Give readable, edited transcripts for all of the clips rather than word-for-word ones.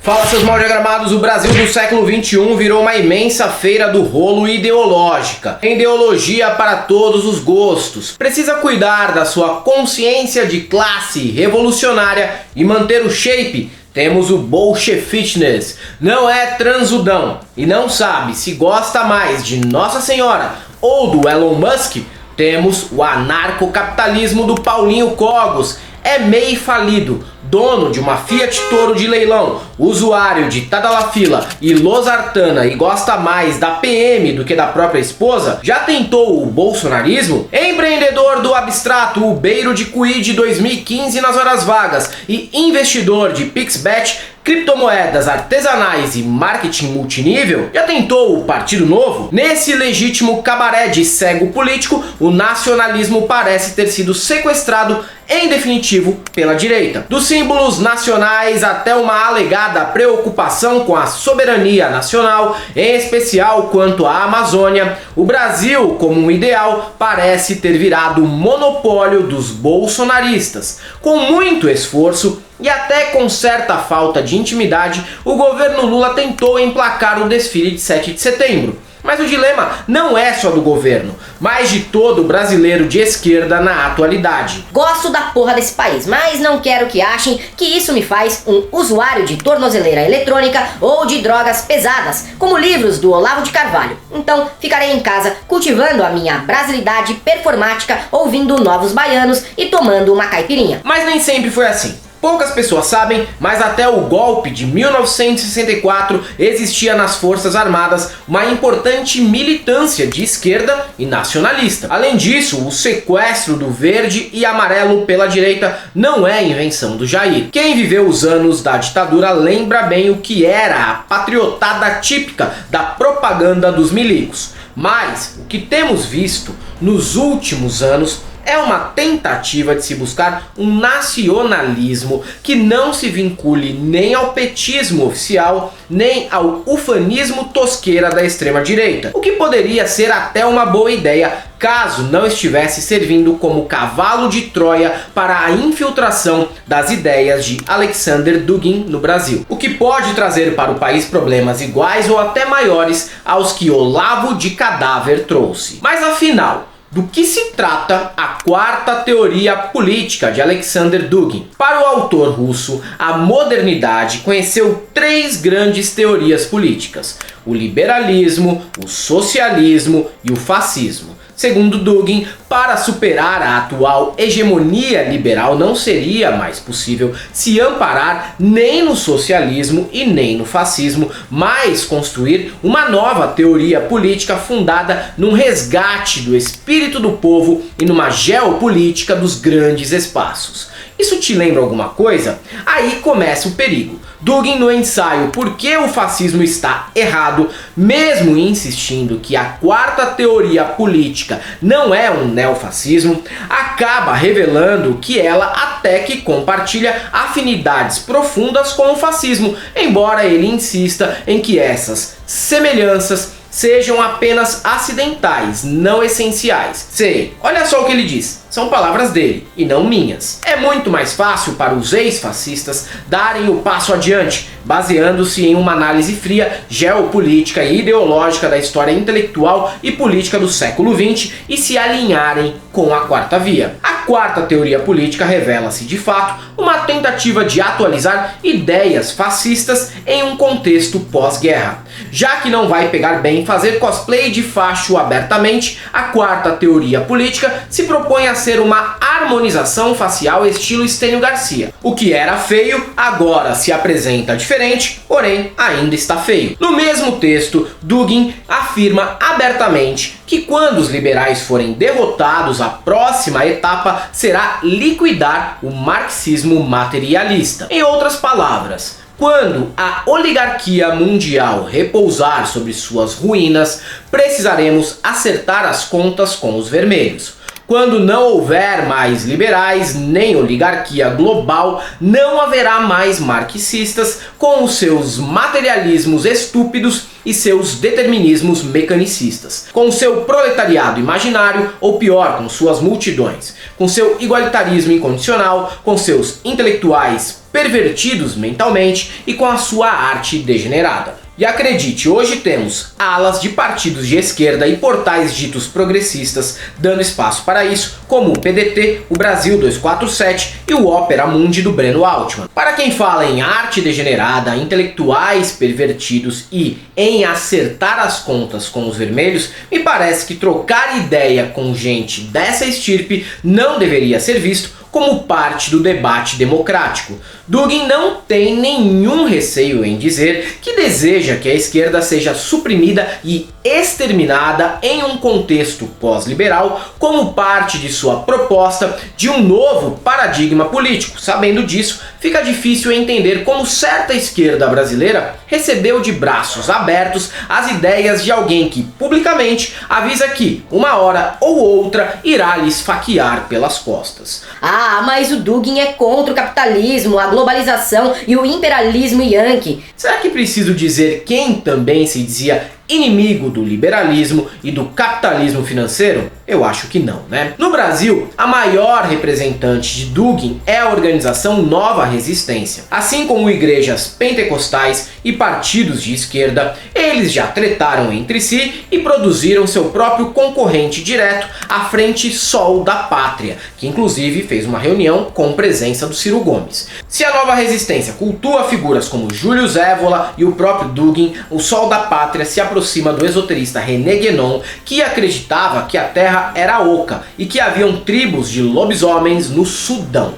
Fala, seus mal diagramados, o Brasil do século XXI virou uma imensa feira do rolo ideológica. Ideologia para todos os gostos. Precisa cuidar da sua consciência de classe revolucionária e manter o shape. Temos o Bolchefitness. Não é transudão e não sabe se gosta mais de Nossa Senhora ou do Elon Musk. Temos o anarcocapitalismo do Paulinho Cogos. É MEI falido, dono de uma Fiat Toro de leilão, usuário de Tadalafila e Losartana e gosta mais da PM do que da própria esposa, já tentou o bolsonarismo? Empreendedor do abstrato Ubeiro de Cuide 2015 nas horas vagas e investidor de Pixbet, criptomoedas artesanais e marketing multinível? Já tentou o Partido Novo? Nesse legítimo cabaré de cego político, o nacionalismo parece ter sido sequestrado em definitivo pela direita. Dos símbolos nacionais até uma alegada preocupação com a soberania nacional, em especial quanto à Amazônia, o Brasil, como um ideal, parece ter virado monopólio dos bolsonaristas. Com muito esforço e até com certa falta de intimidade, o governo Lula tentou emplacar o desfile de 7 de setembro. Mas o dilema não é só do governo, mas de todo brasileiro de esquerda na atualidade. Gosto da porra desse país, mas não quero que achem que isso me faz um usuário de tornozeleira eletrônica ou de drogas pesadas, como livros do Olavo de Carvalho. Então ficarei em casa cultivando a minha brasilidade performática, ouvindo Novos Baianos e tomando uma caipirinha. Mas nem sempre foi assim. Poucas pessoas sabem, mas até o golpe de 1964 existia nas Forças Armadas uma importante militância de esquerda e nacionalista. Além disso, o sequestro do verde e amarelo pela direita não é invenção do Jair. Quem viveu os anos da ditadura lembra bem o que era a patriotada típica da propaganda dos milicos. Mas o que temos visto nos últimos anos é uma tentativa de se buscar um nacionalismo que não se vincule nem ao petismo oficial, nem ao ufanismo tosqueira da extrema-direita, o que poderia ser até uma boa ideia caso não estivesse servindo como cavalo de Troia para a infiltração das ideias de Alexander Dugin no Brasil, o que pode trazer para o país problemas iguais ou até maiores aos que Olavo de Cadáver trouxe. Mas afinal, do que se trata a quarta teoria política de Alexander Dugin? Para o autor russo, a modernidade conheceu três grandes teorias políticas: o liberalismo, o socialismo e o fascismo. Segundo Dugin, para superar a atual hegemonia liberal não seria mais possível se amparar nem no socialismo e nem no fascismo, mas construir uma nova teoria política fundada num resgate do espírito do povo e numa geopolítica dos grandes espaços. Isso te lembra alguma coisa? Aí começa o perigo. Dugin, no ensaio Por que o fascismo está errado, mesmo insistindo que a quarta teoria política não é um neofascismo, acaba revelando que ela até que compartilha afinidades profundas com o fascismo, embora ele insista em que essas semelhanças sejam apenas acidentais, não essenciais. Sei, olha só o que ele diz. São palavras dele e não minhas. É muito mais fácil para os ex-fascistas darem o passo adiante, baseando-se em uma análise fria, geopolítica e ideológica da história intelectual e política do século XX e se alinharem com a quarta via. A quarta teoria política revela-se, de fato, uma tentativa de atualizar ideias fascistas em um contexto pós-guerra. Já que não vai pegar bem fazer cosplay de facho abertamente, a quarta teoria política se propõe a ser uma harmonização facial estilo Estênio Garcia. O que era feio agora se apresenta diferente, porém ainda está feio. No mesmo texto, Dugin afirma abertamente que quando os liberais forem derrotados, a próxima etapa será liquidar o marxismo materialista. Em outras palavras, quando a oligarquia mundial repousar sobre suas ruínas, precisaremos acertar as contas com os vermelhos. Quando não houver mais liberais nem oligarquia global, não haverá mais marxistas com os seus materialismos estúpidos e seus determinismos mecanicistas, com seu proletariado imaginário, ou pior, com suas multidões, com seu igualitarismo incondicional, com seus intelectuais pervertidos mentalmente e com a sua arte degenerada. E acredite, hoje temos alas de partidos de esquerda e portais ditos progressistas dando espaço para isso, como o PDT, o Brasil 247 e o Opera Mundi do Breno Altman. Para quem fala em arte degenerada, intelectuais pervertidos e em acertar as contas com os vermelhos, me parece que trocar ideia com gente dessa estirpe não deveria ser visto como parte do debate democrático. Dugin não tem nenhum receio em dizer que deseja que a esquerda seja suprimida e exterminada em um contexto pós-liberal como parte de sua proposta de um novo paradigma político. Sabendo disso, fica difícil entender como certa esquerda brasileira recebeu de braços abertos as ideias de alguém que publicamente avisa que, uma hora ou outra, irá lhe esfaquear pelas costas. Ah, mas o Dugin é contra o capitalismo, a globalização e o imperialismo yankee. Será que preciso dizer quem também se dizia inimigo do liberalismo e do capitalismo financeiro? Eu acho que não, né? No Brasil, a maior representante de Dugin é a organização Nova Resistência. Assim como igrejas pentecostais e partidos de esquerda, eles já tretaram entre si e produziram seu próprio concorrente direto, a Frente Sol da Pátria, que inclusive fez uma reunião com presença do Ciro Gomes. Se a Nova Resistência cultua figuras como Júlio Zévola e o próprio Dugin, o Sol da Pátria se aproxima do esoterista René Guénon, que acreditava que a Terra era oca e que haviam tribos de lobisomens no Sudão.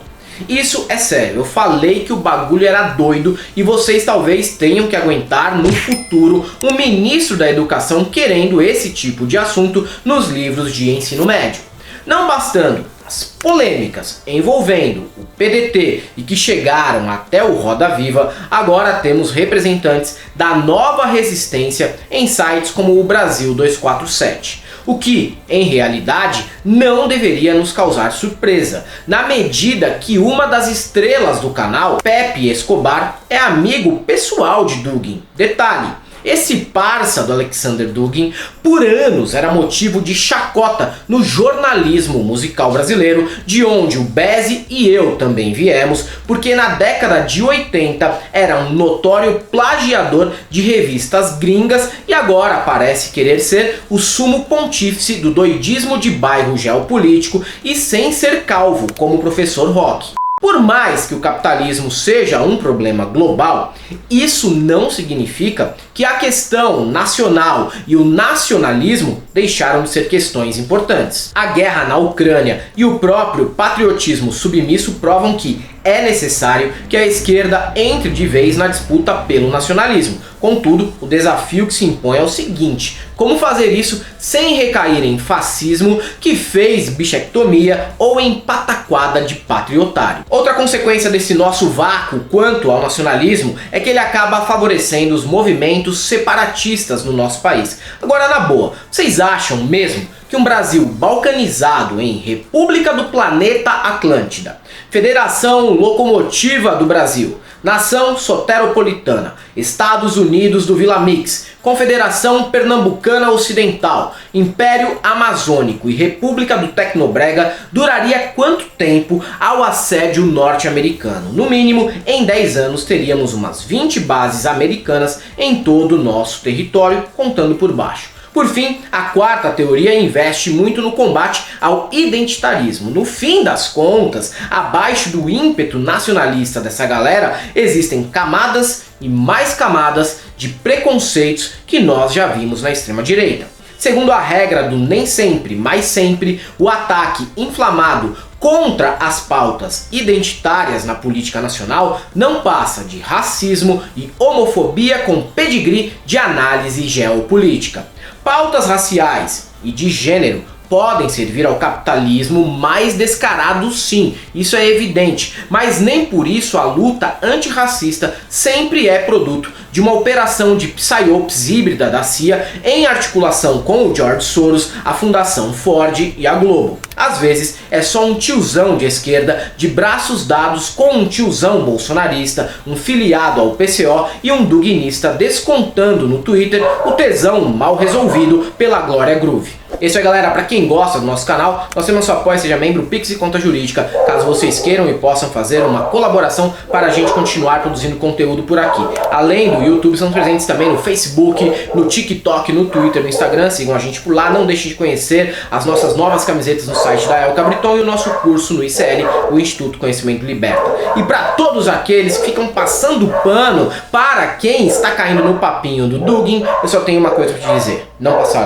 Isso é sério, eu falei que o bagulho era doido e vocês talvez tenham que aguentar no futuro um ministro da educação querendo esse tipo de assunto nos livros de ensino médio. Não bastando as polêmicas envolvendo o PDT e que chegaram até o Roda Viva, agora temos representantes da Nova Resistência em sites como o Brasil 247. O que, em realidade, não deveria nos causar surpresa, na medida que uma das estrelas do canal, Pepe Escobar, é amigo pessoal de Dugin. Detalhe: esse parça do Alexander Dugin, por anos era motivo de chacota no jornalismo musical brasileiro, de onde o Beze e eu também viemos, porque na década de 80 era um notório plagiador de revistas gringas e agora parece querer ser o sumo pontífice do doidismo de bairro geopolítico e sem ser calvo, como o professor Rock. Por mais que o capitalismo seja um problema global, isso não significa que a questão nacional e o nacionalismo deixaram de ser questões importantes. A guerra na Ucrânia e o próprio patriotismo submisso provam que é necessário que a esquerda entre de vez na disputa pelo nacionalismo. Contudo, o desafio que se impõe é o seguinte: como fazer isso sem recair em fascismo que fez bichectomia ou em pataquada de patriotário? Outra consequência desse nosso vácuo quanto ao nacionalismo é que ele acaba favorecendo os movimentos separatistas no nosso país. Agora, na boa, vocês acham mesmo que um Brasil balcanizado em República do Planeta Atlântida, Federação Locomotiva do Brasil, Nação Soteropolitana, Estados Unidos do Vila Mix, Confederação Pernambucana Ocidental, Império Amazônico e República do Tecnobrega duraria quanto tempo ao assédio norte-americano? No mínimo, em 10 anos teríamos umas 20 bases americanas em todo o nosso território, contando por baixo. Por fim, a quarta teoria investe muito no combate ao identitarismo. No fim das contas, abaixo do ímpeto nacionalista dessa galera, existem camadas e mais camadas de preconceitos que nós já vimos na extrema-direita. Segundo a regra do nem sempre, mas sempre, o ataque inflamado contra as pautas identitárias na política nacional não passa de racismo e homofobia com pedigree de análise geopolítica. Pautas raciais e de gênero podem servir ao capitalismo mais descarado, sim, isso é evidente, mas nem por isso a luta antirracista sempre é produto de uma operação de psyops híbrida da CIA em articulação com o George Soros, a Fundação Ford e a Globo. Às vezes é só um tiozão de esquerda de braços dados com um tiozão bolsonarista, um filiado ao PCO e um duguinista descontando no Twitter o tesão mal resolvido pela Glória Groove. Isso aí, galera, para quem gosta do nosso canal, nós temos nosso apoio, seja membro, Pix e conta jurídica, caso vocês queiram e possam fazer uma colaboração para a gente continuar produzindo conteúdo por aqui. Além do YouTube, estamos presentes também no Facebook, no TikTok, no Twitter, no Instagram, sigam a gente por lá, não deixem de conhecer as nossas novas camisetas no site da El Cabriton e o nosso curso no ICL, o Instituto Conhecimento Liberta. E para todos aqueles que ficam passando pano para quem está caindo no papinho do Dugin, eu só tenho uma coisa para te dizer, não passaram.